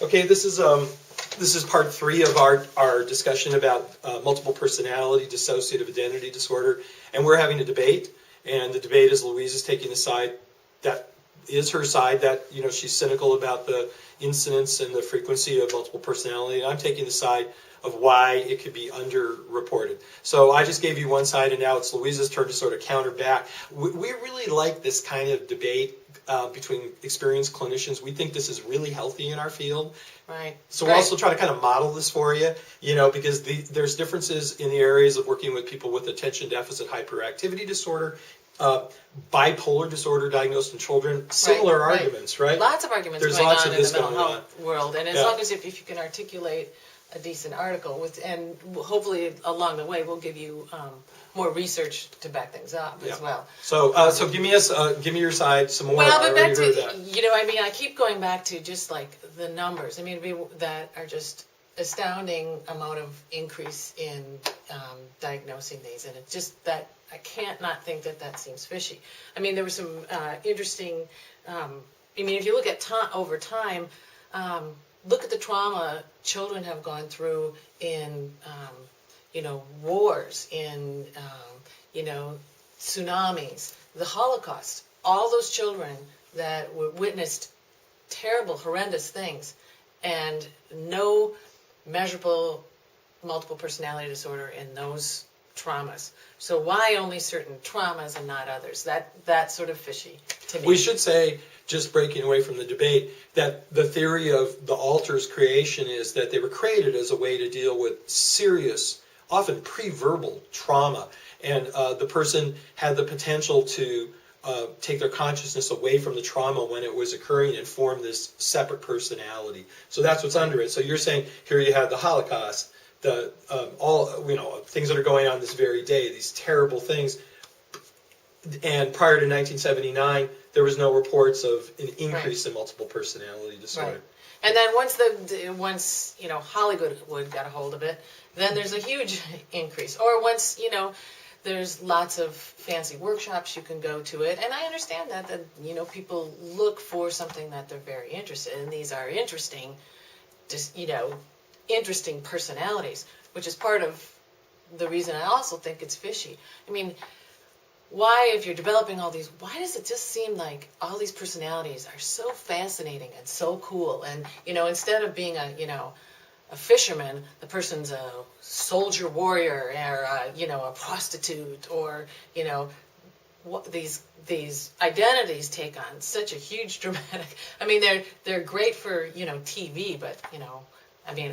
Okay, this is part 3 of our discussion about multiple personality, dissociative identity disorder, and we're having a debate. And the debate is Louise is taking the side that is her side, that she's cynical about the incidence and the frequency of multiple personality, and I'm taking the side of why it could be underreported. So I just gave you one side, and now it's Louise's turn to sort of counter back. We really like this kind of debate between experienced clinicians. We think this is really healthy in our field. Right. So we're also trying to kind of model this for you, because there's differences in the areas of working with people with attention deficit hyperactivity disorder, bipolar disorder diagnosed in children. Similar arguments, right? Lots of arguments There's going lots on of in this the mental going health world, and as long as if you can articulate a decent article and hopefully along the way we'll give you more research to back things up as well. So give me your side some more. Well, but back to I keep going back to just like the numbers. That are just astounding amount of increase in diagnosing these, and it's just that I can't not think that seems fishy. There was some interesting. If you look at over time. Look at the trauma children have gone through in, wars, in, tsunamis, the Holocaust. All those children that witnessed terrible, horrendous things, and no measurable multiple personality disorder in those traumas. So why only certain traumas and not others? That's sort of fishy to me. We should say, just breaking away from the debate, that the theory of the alters creation is that they were created as a way to deal with serious, often pre-verbal trauma. And the person had the potential to take their consciousness away from the trauma when it was occurring and form this separate personality. So that's what's under it. So you're saying here you have the Holocaust, all things that are going on this very day, these terrible things. And prior to 1979, there was no reports of an increase in multiple personality disorder. Right. And then once Hollywood got a hold of it, then there's a huge increase. Or once there's lots of fancy workshops you can go to it, and I understand that people look for something that they're very interested in. These are interesting, interesting personalities, which is part of the reason I also think it's fishy. Why, if you're developing all these, why does it just seem like all these personalities are so fascinating and so cool? And, instead of being a fisherman, the person's a soldier warrior or, a prostitute or, these identities take on such a huge dramatic, they're great for, TV, but,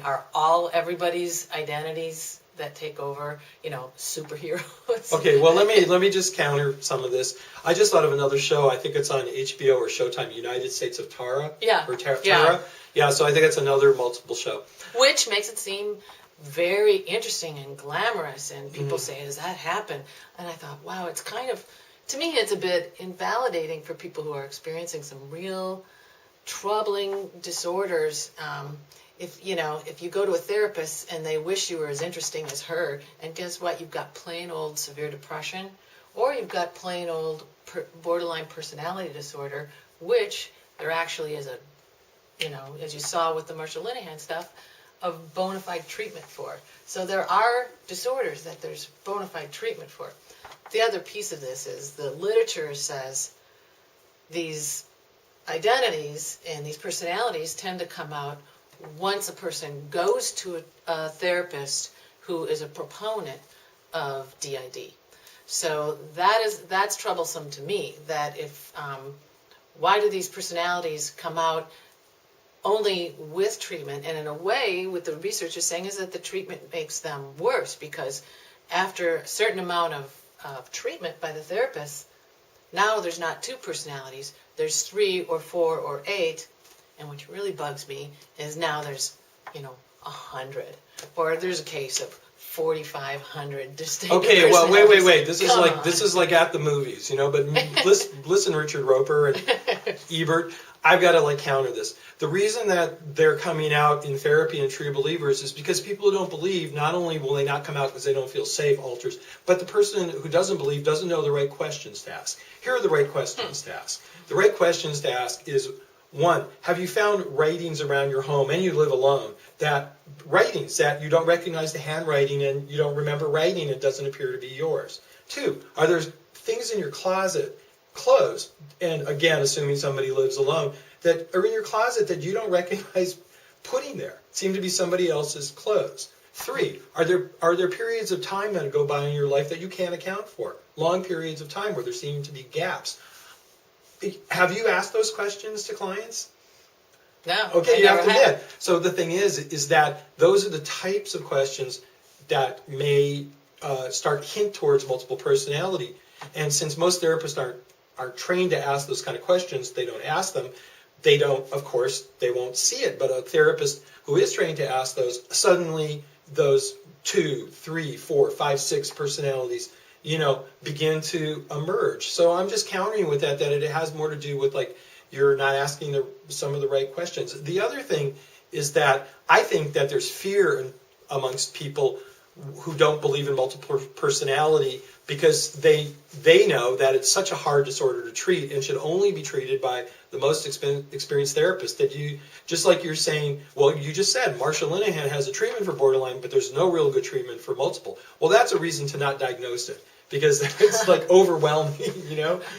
are everybody's identities that take over, superheroes? Okay, well let me just counter some of this. I just thought of another show. I think it's on HBO or Showtime, United States of Tara. Yeah. Or Tara. Yeah, so I think it's another multiple show. Which makes it seem very interesting and glamorous, and people say, does that happen? And I thought, wow, it's kind of, to me, it's a bit invalidating for people who are experiencing some real troubling disorders. If you go to a therapist and they wish you were as interesting as her, and guess what? You've got plain old severe depression, or you've got plain old borderline personality disorder, which there actually is as you saw with the Marshall Linehan stuff, a bona fide treatment for. So there are disorders that there's bona fide treatment for. The other piece of this is the literature says these identities and these personalities tend to come out once a person goes to a therapist who is a proponent of DID. So that's troublesome to me, that if why do these personalities come out only with treatment? And in a way, what the research is saying is that the treatment makes them worse, because after a certain amount of treatment by the therapist, now there's not 2 personalities, there's 3 or 4 or 8. And what really bugs me is now there's, 100, or there's a case of 4,500 distinct. Okay, well, wait. This is like at the movies, But listen, Richard Roper and Ebert, I've got to counter this. The reason that they're coming out in therapy and true believers is because people who don't believe, not only will they not come out because they don't feel safe, alters, but the person who doesn't believe doesn't know the right questions to ask. Here are the right questions to ask. The right questions to ask is, One, have you found writings around your home, and you live alone, that writings that you don't recognize the handwriting and you don't remember writing, it doesn't appear to be yours? Two, are there things in your closet, clothes, and again, assuming somebody lives alone, that are in your closet that you don't recognize putting there, seem to be somebody else's clothes? Three, are there periods of time that go by in your life that you can't account for? Long periods of time where there seem to be gaps. Have you asked those questions to clients? No. Okay, you have to admit. So the thing is that those are the types of questions that may hint towards multiple personality. And since most therapists aren't trained to ask those kind of questions, they don't ask them. They don't, of course, they won't see it. But a therapist who is trained to ask those, suddenly those 2, 3, 4, 5, 6 personalities, begin to emerge. So I'm just countering with that it has more to do with like you're not asking some of the right questions. The other thing is that I think that there's fear amongst people who don't believe in multiple personality because they know that it's such a hard disorder to treat and should only be treated by the most experienced therapist. That you, just like you're saying, well, you just said Marsha Linehan has a treatment for borderline, but there's no real good treatment for multiple. Well, that's a reason to not diagnose it because it's like overwhelming,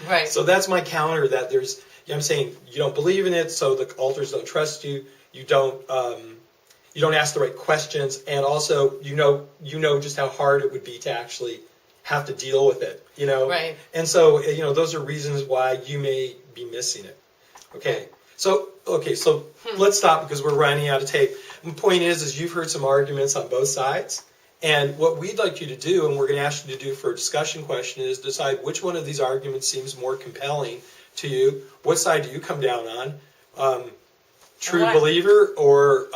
Right. So that's my counter. That I'm saying you don't believe in it, so the alters don't trust you. You don't ask the right questions, and also you know just how hard it would be to actually have to deal with it, Right. And so those are reasons why you may be missing it. Okay. So let's stop because we're running out of tape. The point is you've heard some arguments on both sides, and what we'd like you to do, and we're going to ask you to do for a discussion question, is decide which one of these arguments seems more compelling to you. What side do you come down on? True believer or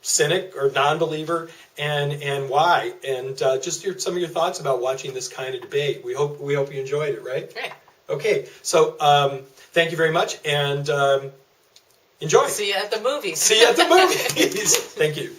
cynic or non-believer, and why? And just some of your thoughts about watching this kind of debate. We hope you enjoyed it, right? Right. Okay. So thank you very much, and enjoy. See you at the movies. See you at the movies. Thank you.